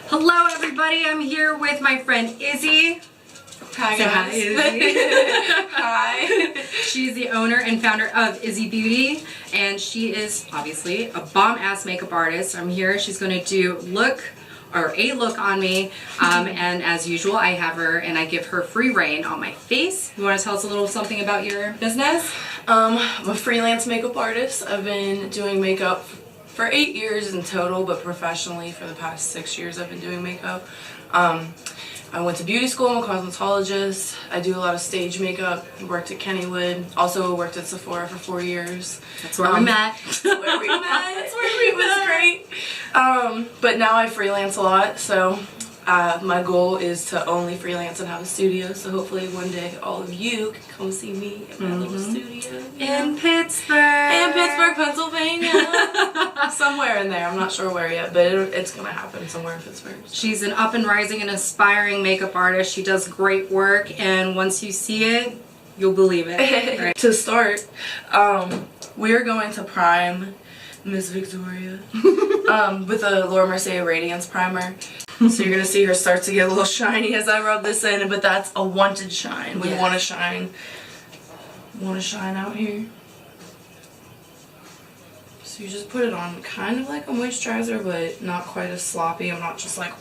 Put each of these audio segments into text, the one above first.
Hello everybody, I'm here with my friend Izzy. Hi Say guys. hi, Izzy. Hi. She's the owner and founder of Izzy Beauty, and she is obviously a bomb-ass makeup artist. I'm here, she's going to do a look on me, and as usual I have her and I give her free reign on my face. You want to tell us a little something about your business? I'm a freelance makeup artist. I've been doing makeup for 8 years in total, but professionally for the past 6 years I've been doing makeup. I went to beauty school, I'm a cosmetologist. I do a lot of stage makeup. I worked at Kennywood. Also worked at Sephora for 4 years. That's where we met. That's where we met. That's where we met. It was great. But now I freelance a lot, so my goal is to only freelance and have a studio. So hopefully one day all of you can come see me at my little studio. In Pittsburgh. In Pittsburgh, Pennsylvania. Somewhere in there. I'm not sure where yet, but it's going to happen somewhere in Pittsburgh. She's an up and rising and aspiring makeup artist. She does great work, and once you see it, you'll believe it. Right. To start, we are going to prime Miss Victoria with a Laura Mercier Radiance primer. So you're going to see her start to get a little shiny as I rub this in, but that's a wanted shine. We want to shine. Want to shine out here. So you just put it on kind of like a moisturizer, but not quite as sloppy. I'm not just like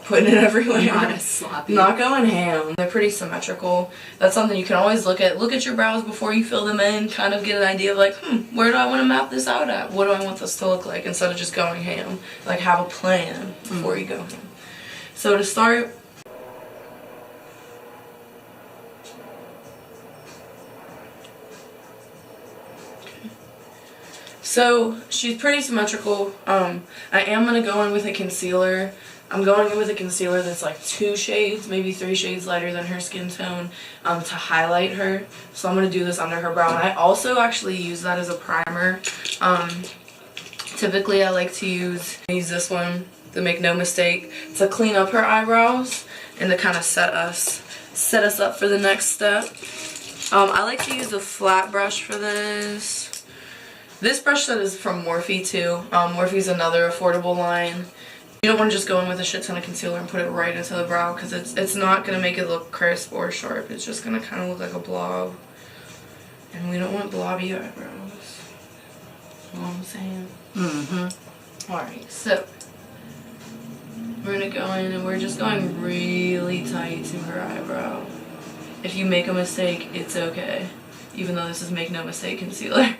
putting it everywhere. Not as sloppy. Not going ham. They're pretty symmetrical. That's something you can always look at. Look at your brows before you fill them in. Kind of get an idea of like, where do I want to map this out at? What do I want this to look like? Instead of just going ham. Like have a plan before you go ham. So to start, so she's pretty symmetrical. I am going to go in with a concealer. I'm going in with a concealer that's like 2 shades, maybe 3 shades lighter than her skin tone to highlight her. So I'm going to do this under her brow. And I also actually use that as a primer. Typically I like to use this one, the Make No Mistake, to clean up her eyebrows and to kind of set us up for the next step. I like to use a flat brush for this. This brush set is from Morphe too. Morphe's another affordable line. You don't want to just go in with a shit ton of concealer and put it right into the brow because it's not going to make it look crisp or sharp. It's just going to kind of look like a blob. And we don't want blobby eyebrows. You know what I'm saying? Alright, so we're going to go in and we're just going really tight to her eyebrow. If you make a mistake, it's okay. Even though this is Make No Mistake concealer.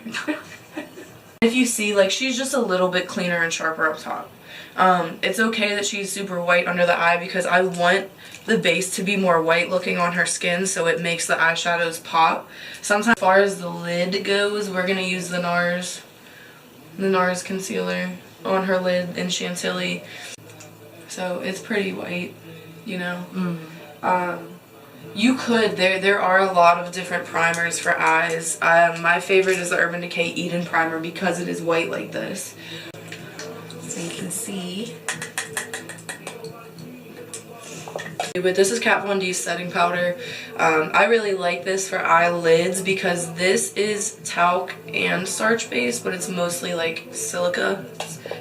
If you see, like, she's just a little bit cleaner and sharper up top. It's okay that she's super white under the eye because I want the base to be more white looking on her skin so it makes the eyeshadows pop. Sometimes as far as the lid goes, we're going to use the NARS concealer on her lid in Chantilly. So it's pretty white, you know. You could, there are a lot of different primers for eyes. My favorite is the Urban Decay Eden Primer because it is white like this. So you can see. But this is Kat Von D's setting powder. I really like this for eyelids because this is talc and starch based, but it's mostly like silica.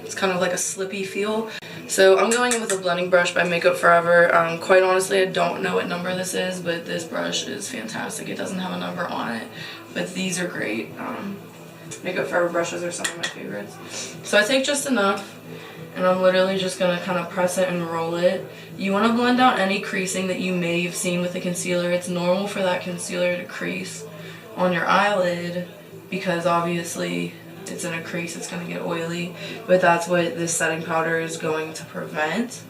It's kind of like a slippy feel. So I'm going in with a blending brush by Makeup Forever. Quite honestly, I don't know what number this is, but this brush is fantastic. It doesn't have a number on it, but these are great. Makeup Forever brushes are some of my favorites. So I take just enough, and I'm literally just going to kind of press it and roll it. You want to blend out any creasing that you may have seen with the concealer. It's normal for that concealer to crease on your eyelid because obviously it's in a crease, it's going to get oily, but that's what this setting powder is going to prevent.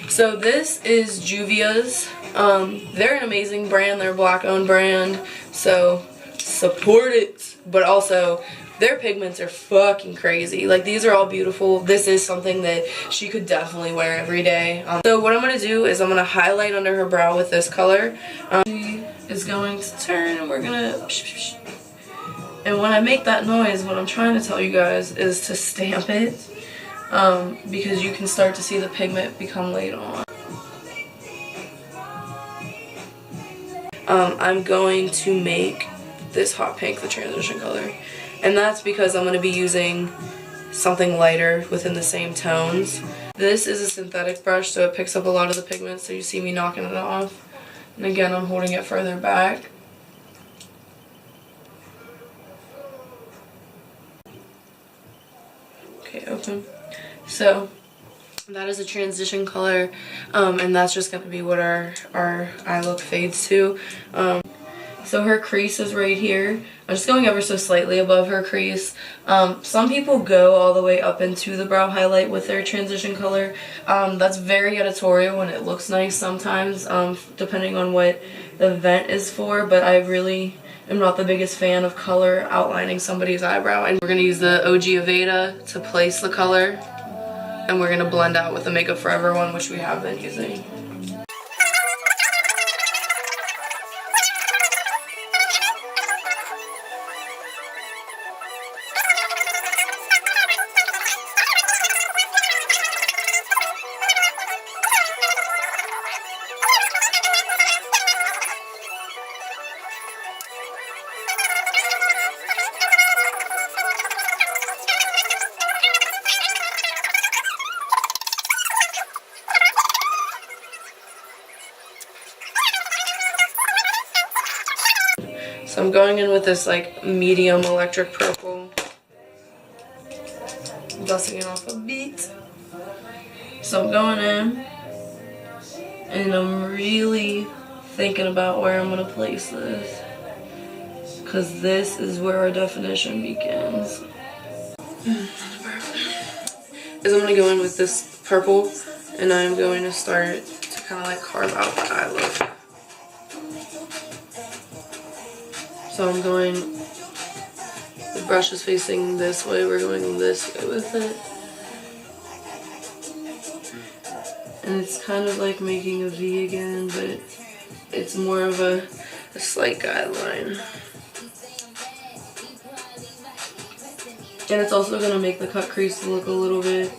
So this is Juvia's. They're an amazing brand, they're a black owned brand, so support it. But also, their pigments are fucking crazy. Like, these are all beautiful. This is something that she could definitely wear every day. So what I'm going to do is I'm going to highlight under her brow with this color. She is going to turn and we're going to... And when I make that noise, what I'm trying to tell you guys is to stamp it. Because you can start to see the pigment become laid on. I'm going to make this hot pink the transition color. And that's because I'm going to be using something lighter within the same tones. This is a synthetic brush, so it picks up a lot of the pigment, so you see me knocking it off. And again, I'm holding it further back. Okay, open. So that is a transition color, and that's just going to be what our eye look fades to. So her crease is right here. I'm just going ever so slightly above her crease. Some people go all the way up into the brow highlight with their transition color. That's very editorial and it looks nice sometimes, depending on what the event is for, but I really am not the biggest fan of color outlining somebody's eyebrow. And we're going to use the OG Aveda to place the color, and we're going to blend out with the Makeup Forever one, which we have been using. So I'm going in with this like medium electric purple, dusting it off a bit. So I'm going in and I'm really thinking about where I'm going to place this, because this is where our definition begins. Is I'm going to go in with this purple and I'm going to start to kind of like carve out the eye look. So I'm going, the brush is facing this way, we're going this way with it. And it's kind of like making a V again, but it's more of a slight guideline. And it's also going to make the cut crease look a little bit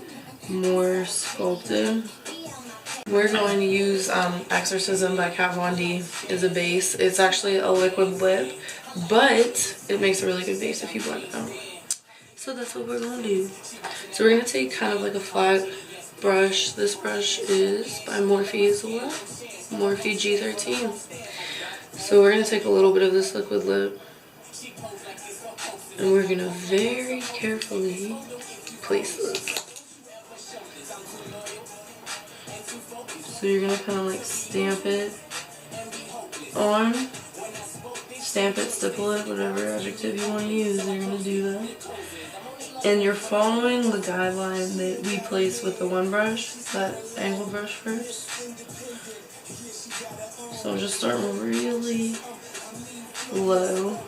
more sculpted. We're going to use Exorcism by Kat Von D as a base. It's actually a liquid lip, but it makes a really good base if you blend it out. So that's what we're going to do. So we're going to take kind of like a flat brush. This brush is by Morphe as well. Morphe G13. So we're going to take a little bit of this liquid lip, and we're going to very carefully place this. So you're going to kind of like stamp it on, stamp it, stipple it, whatever adjective you want to use, you're going to do that. And you're following the guideline that we place with the one brush, that angle brush first. So I'm just starting really low.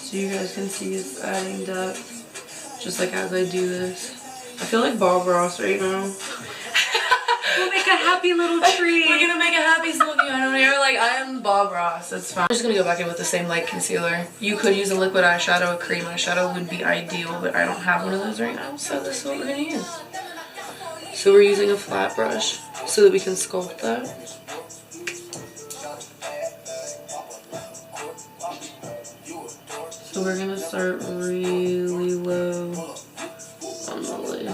So you guys can see it's adding depth. Just like as I do this. I feel like Bob Ross right now. We'll make a happy little tree. We're gonna make a happy smoky eye on here. Like, I am Bob Ross. It's fine. I'm just gonna go back in with the same light concealer. You could use a liquid eyeshadow, a cream eyeshadow would be ideal, but I don't have one of those right now, so this is what we're gonna use. So we're using a flat brush so that we can sculpt that. So we're gonna start really low on the lid.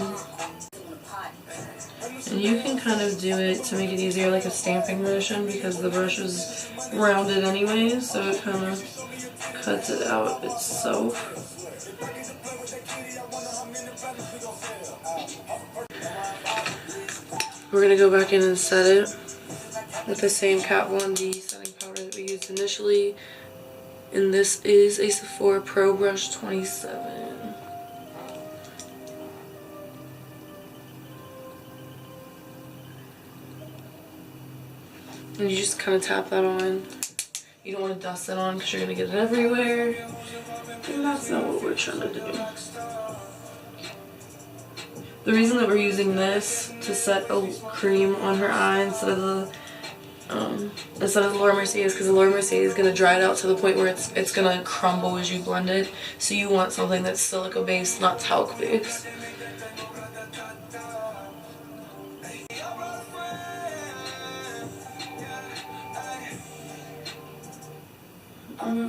And you can kind of do it to make it easier, like a stamping motion, because the brush is rounded anyways, so it kind of cuts it out itself. We're gonna go back in and set it with the same Kat Von D setting powder that we used initially. And this is a Sephora Pro Brush 27. And you just kind of tap that on. You don't want to dust it on because you're going to get it everywhere. And that's not what we're trying to do. The reason that we're using this to set a cream on her eye instead of the Laura Mercier is because the Laura Mercier is going to dry it out to the point where it's going to crumble as you blend it. So you want something that's silica based, not talc based. And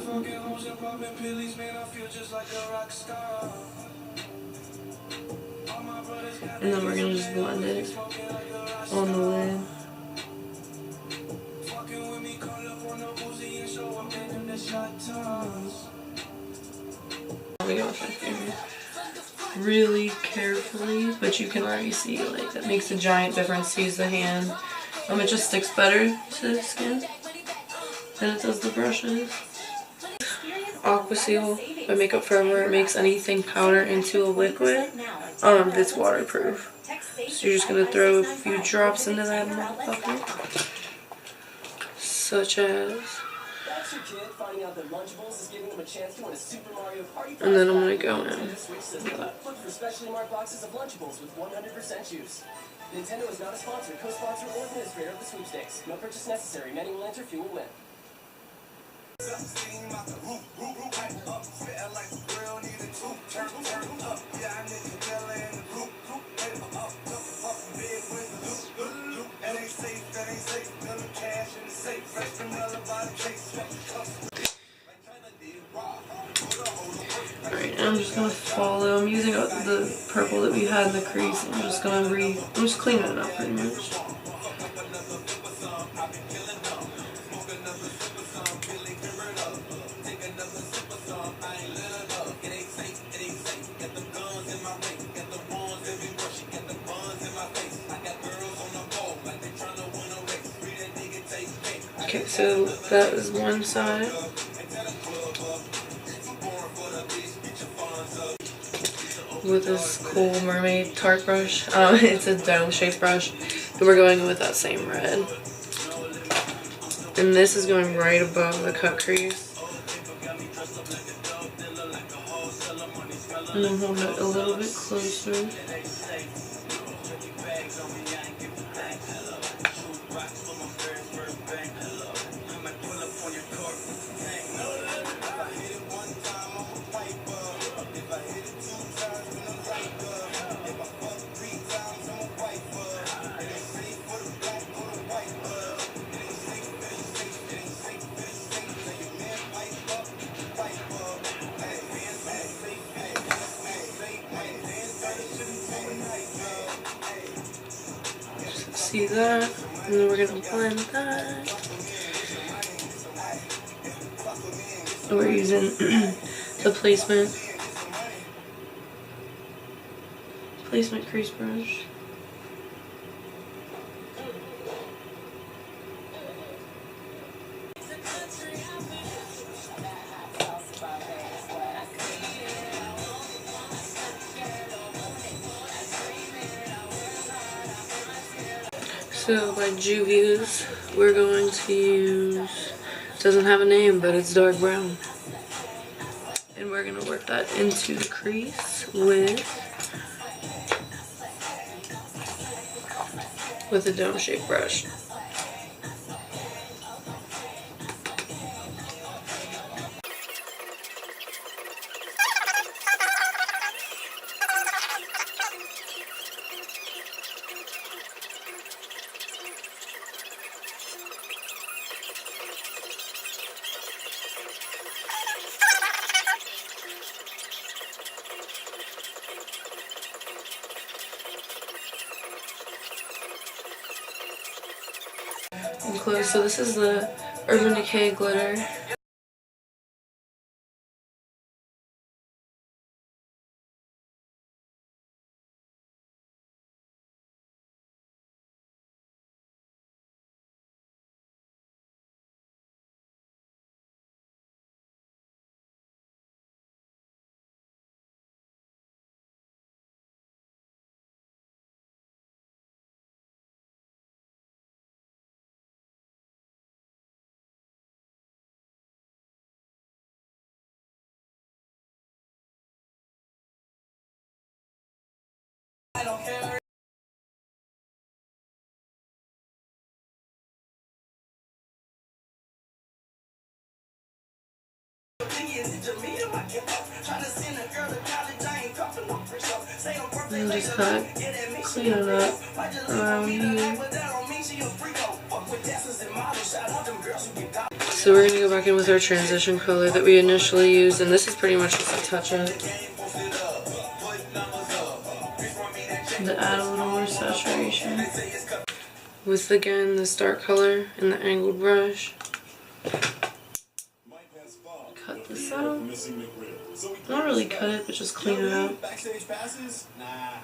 then we're gonna just blend it on the lid. We go with my finger really carefully, but you can already see like that makes a giant difference to use the hand. It just sticks better to the skin than it does the brushes. Aqua Seal by Makeup Forever, it makes anything powder into a liquid. It's waterproof. So you're just gonna throw a few drops into that motherfucker, such as, and then I'm gonna go in with that. Nintendo is not a sponsor, co-sponsor, or administrator of the sweepstakes. No purchase necessary. Many will enter, few will win. Alright, I'm just gonna follow. I'm using the purple that we had in the crease. I'm just cleaning it up pretty much. Okay, so that is one side. With this cool mermaid tart brush. It's a dome-shaped brush. And we're going with that same red. And this is going right above the cut crease. And I'm holding it a little bit closer. See that? And then we're gonna blend that. And we're using the placement crease brush. So by Juvia's, we're going to use, doesn't have a name, but it's dark brown. And we're going to work that into the crease with a dome-shaped brush. And close. So this is the Urban Decay glitter. And just kind of clean it up around here. So we're going to go back in with our transition color that we initially used, and this is pretty much just a touch-up to add a little more saturation. With, again, this dark color and the angled brush. Cut this out. Not really cut it, but just clean it up. Backstage passes? Nah.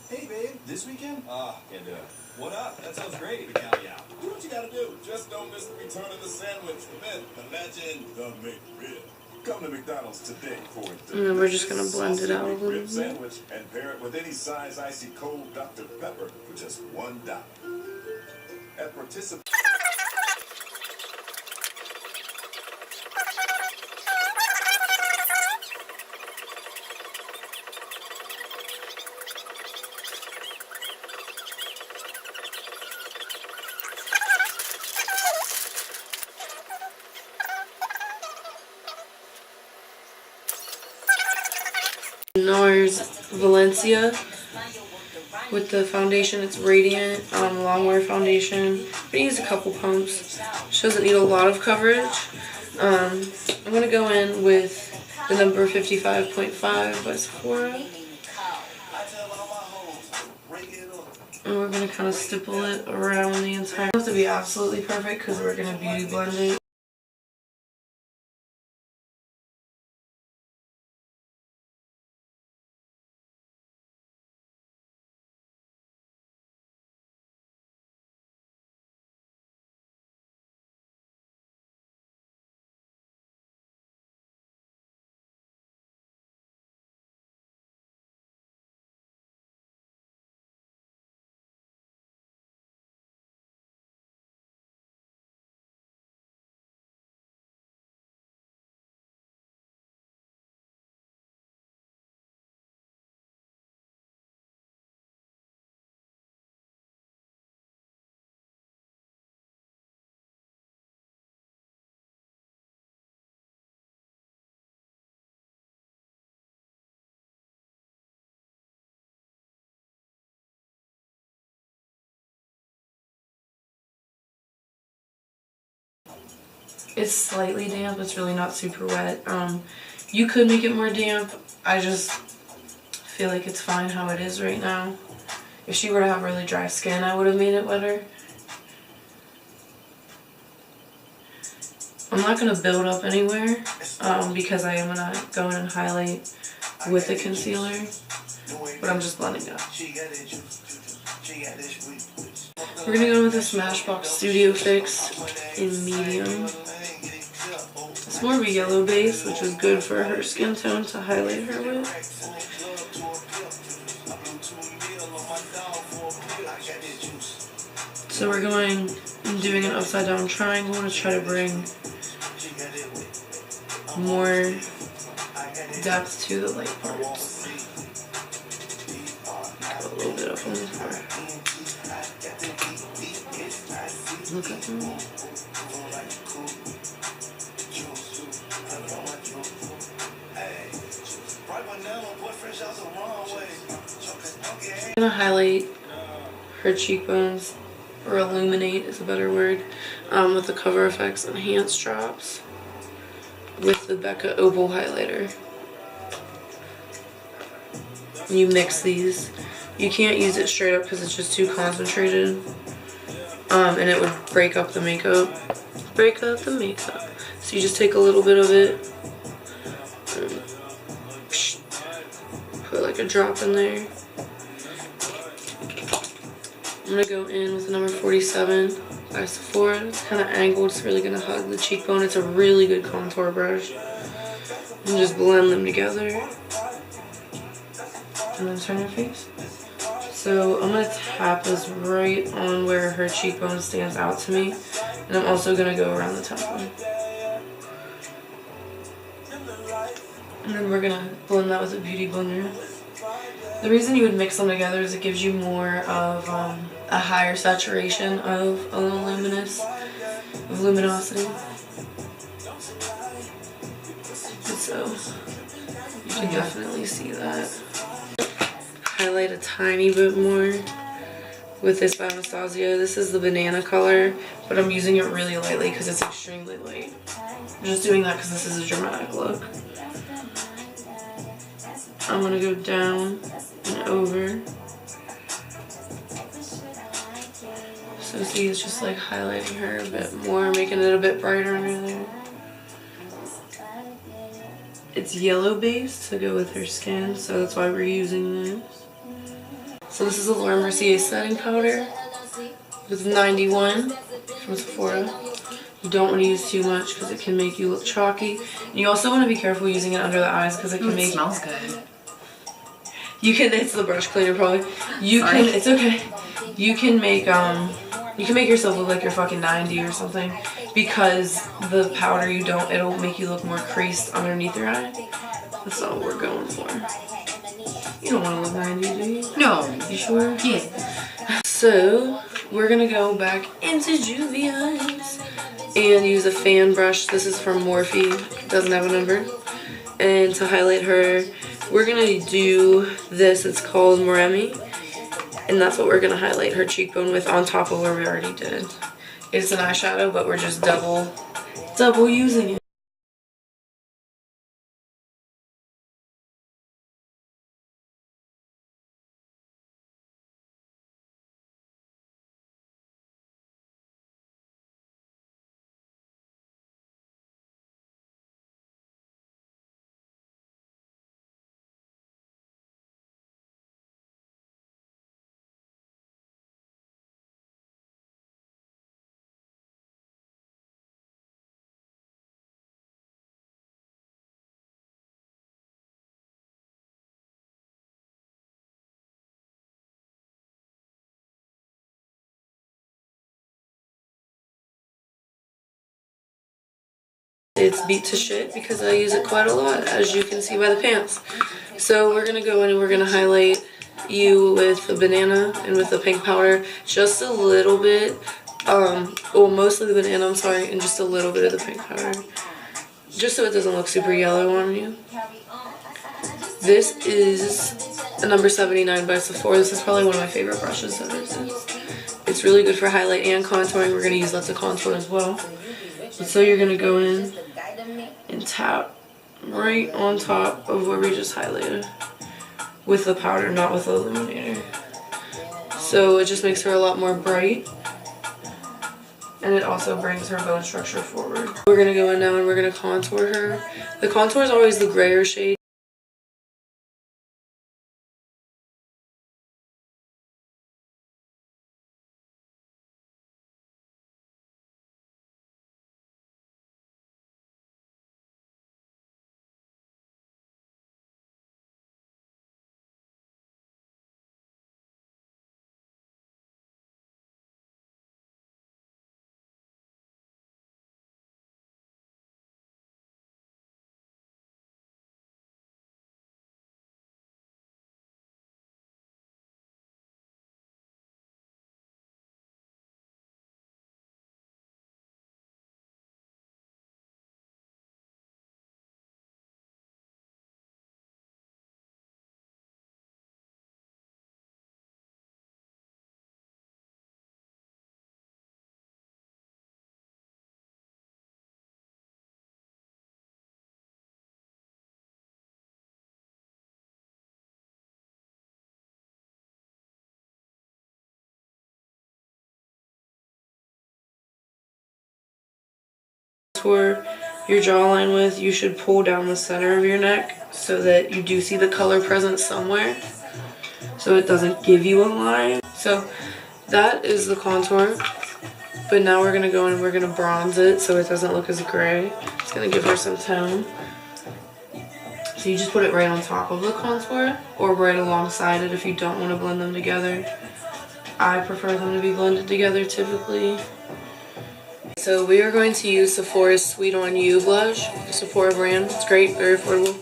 Hey, babe, this weekend? Can't do it. What up? That sounds great. We count you out. Do what you gotta do. Just don't miss the return of the sandwich, the myth, the legend, the McRib. Come to McDonald's today for it. And then we're just gonna blend it out a little bit. Sandwich and pair it with any size icy cold Dr. Pepper for just $1. At participant. NARS Valencia with the foundation. It's Radiant Longwear foundation. I'm gonna use a couple pumps. She doesn't need a lot of coverage. I'm gonna go in with the number 55.5 by Sephora, and we're gonna kind of stipple it around the entire. It doesn't have to be absolutely perfect because we're gonna beauty blend it. It's slightly damp, it's really not super wet. You could make it more damp. I just feel like it's fine how it is right now. If she were to have really dry skin, I would have made it wetter. I'm not going to build up anywhere because I am going to go in and highlight with the concealer, but I'm just blending up. We're going to go with the Smashbox Studio Fix in medium. It's more of a yellow base, which is good for her skin tone to highlight her with. So we're going and doing an upside down triangle to try to bring more depth to the light parts. Put a little bit up on this part. Look at them. I'm gonna highlight her cheekbones, or illuminate is a better word, with the Cover FX Enhanced Drops with the Becca Opal highlighter. You mix these. You can't use it straight up because it's just too concentrated, and it would break up the makeup. So you just take a little bit of it and put like a drop in there. I'm going to go in with the number 47 by Sephora. It's kind of angled. It's really going to hug the cheekbone. It's a really good contour brush. And just blend them together. And then turn your face. So I'm going to tap this right on where her cheekbone stands out to me. And I'm also going to go around the temple. And then we're going to blend that with a beauty blender. The reason you would mix them together is it gives you more of a higher saturation of luminosity. So you can definitely see that. Highlight a tiny bit more with this by Anastasia. This is the banana color, but I'm using it really lightly because it's extremely light. I'm just doing that because this is a dramatic look. I'm going to go down and over. So see, it's just like highlighting her a bit more, making it a bit brighter under there. It's yellow based to go with her skin, so that's why we're using this. So this is a Laura Mercier setting powder with 91 from Sephora. You don't want to use too much because it can make you look chalky. And you also want to be careful using it under the eyes because it can make... It smells good. You can... It's the brush cleaner probably. You Sorry. can... It's okay. You can make yourself look like you're fucking 90 or something because the powder it'll make you look more creased underneath your eye. That's not what we're going for. You don't want to look 90, do you? No. You sure? Yeah. So, we're gonna go back into Juvie Eyes and use a fan brush. This is from Morphe, doesn't have a number. And to highlight her, we're gonna do this. It's called Moremi. And that's what we're gonna highlight her cheekbone with on top of where we already did. It's an eyeshadow, but we're just double using it. It's beat to shit because I use it quite a lot, as you can see by the pants. So we're gonna go in and we're gonna highlight you with the banana and with the pink powder, just a little bit. Well, mostly the banana, I'm sorry, and just a little bit of the pink powder, just so it doesn't look super yellow on you. This is a number 79 by Sephora. This is probably one of my favorite brushes that there is. It's really good for highlight and contouring. We're gonna use lots of contour as well. And so you're gonna go in and tap right on top of where we just highlighted with the powder, not with the illuminator. So it just makes her a lot more bright, and it also brings her bone structure forward. We're gonna go in now and we're gonna contour her. The contour is always the grayer shade. Contour your jawline with, you should pull down the center of your neck so that you do see the color present somewhere, so it doesn't give you a line. So that is the contour, but now we're gonna go in and we're gonna bronze it so it doesn't look as gray. It's gonna give her some tone. So you just put it right on top of the contour or right alongside it if you don't want to blend them together. I prefer them to be blended together typically. So we are going to use Sephora's Sweet On You blush, the Sephora brand. It's great, very affordable.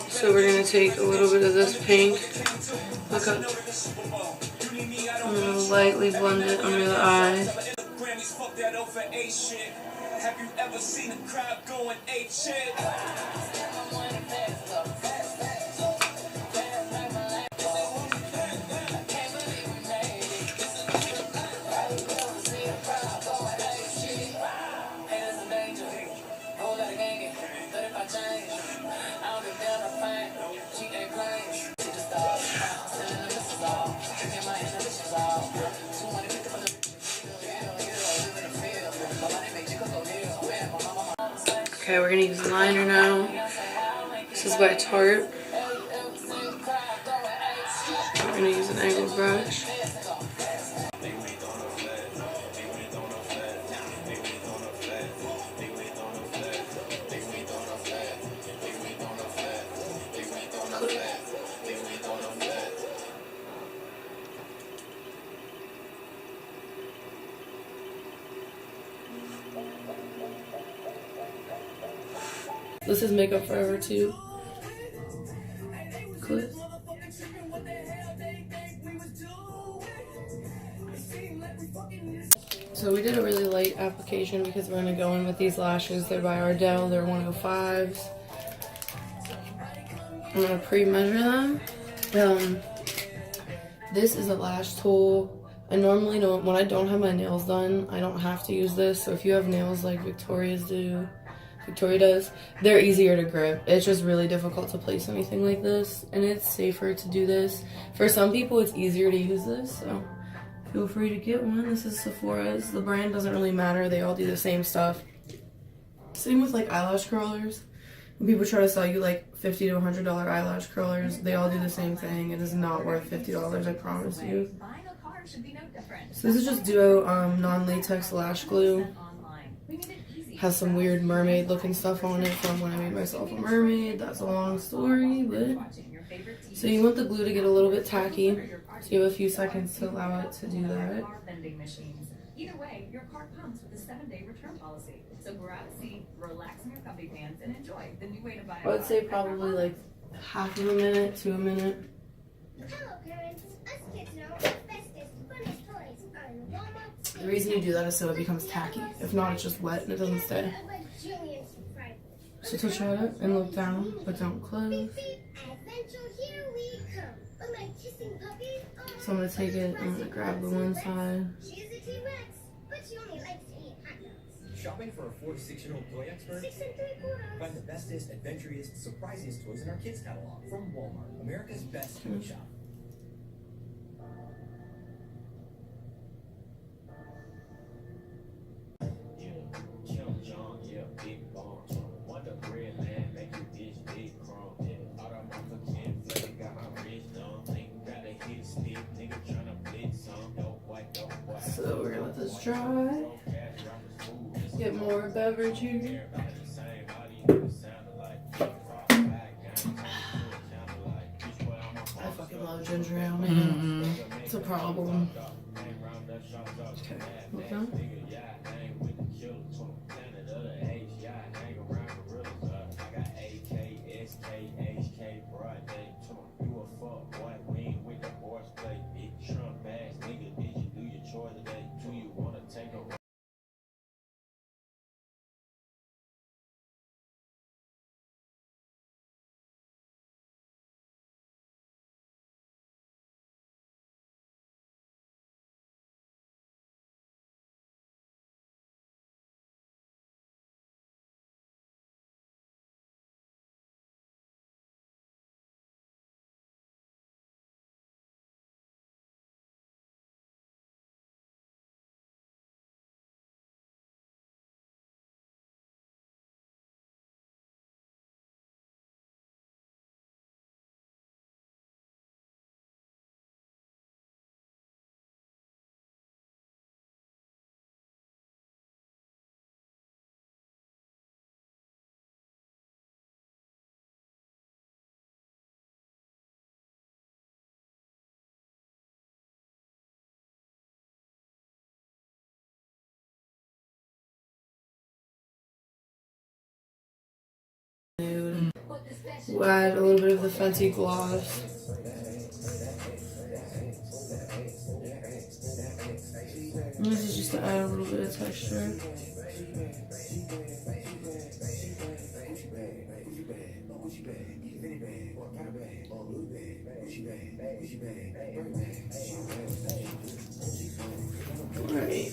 So we're going to take a little bit of this pink, look up, I'm going to lightly blend it under the eye. Have you ever seen a crowd going ape shit? Okay, we're gonna use liner now. This is by Tarte. We're gonna use an angled brush. This is Makeup Forever too. Clip. So we did a really light application because we're gonna go in with these lashes. They're by Ardell. They're 105s. I'm gonna pre-measure them. This is a lash tool. I normally don't, when I don't have my nails done, I don't have to use this. So if you have nails like Victoria does, they're easier to grip. It's just really difficult to place anything like this, and it's safer to do this. For some people, it's easier to use this, so feel free to get one. This is Sephora's. The brand doesn't really matter. They all do the same stuff. Same with like eyelash curlers. When people try to sell you like $50 to $100 eyelash curlers, they all do the same thing. It is not worth $50, I promise you. So this is just Duo non-latex lash glue. Has some weird mermaid looking stuff on it from when I made myself a mermaid. That's a long story, but... So you want the glue to get a little bit tacky. So you have a few seconds to allow it to do that. Either way, your car comes with a 7-day return policy. So grab a seat, relax in your comfy pants, and enjoy the new way to buy a car. I would say probably like half of a minute to a minute. Hello, parents. Us kids know the bestest, funniest toys are in Walmart. The reason you do that is so it becomes tacky. If not, it's just wet and it doesn't stay. So touch it and look down, but don't close. Adventure, here we come. Oh, my kissing puppies. So I'm gonna take it, I'm gonna grab the one side. She's a T-Rex, but she only likes to eat hot dogs. Shopping for a 4 to 6-year-old toy expert? 6 3/4. Find the bestest, adventuriest, surprisiest toys in our kids catalog from Walmart, America's best toy shop. So we're gonna let this dry. Get more beverage here. I fucking love ginger ale, man. It's a problem. Okay, look down. We'll add a little bit of the Fenty gloss. And this is just to add a little bit of texture. Alright.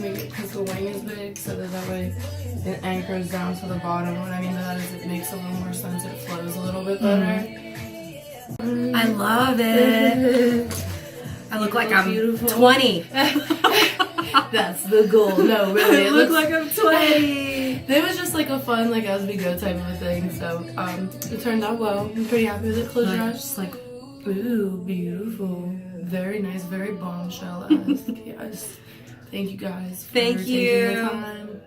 make it because the wing is big, so that way it anchors down to the bottom. What I mean by that is it makes a little more sense. It flows a little bit better. I love it. I look like I'm beautiful. 20. That's the goal. No, really. I look like I'm 20. It was just like a fun, like as we go type of a thing. So it turned out well. I'm pretty happy with it. Close your eyes. Just like, ooh, beautiful. Very nice, very bombshell-esque. Yes. Thank you guys for Thank taking you. the time.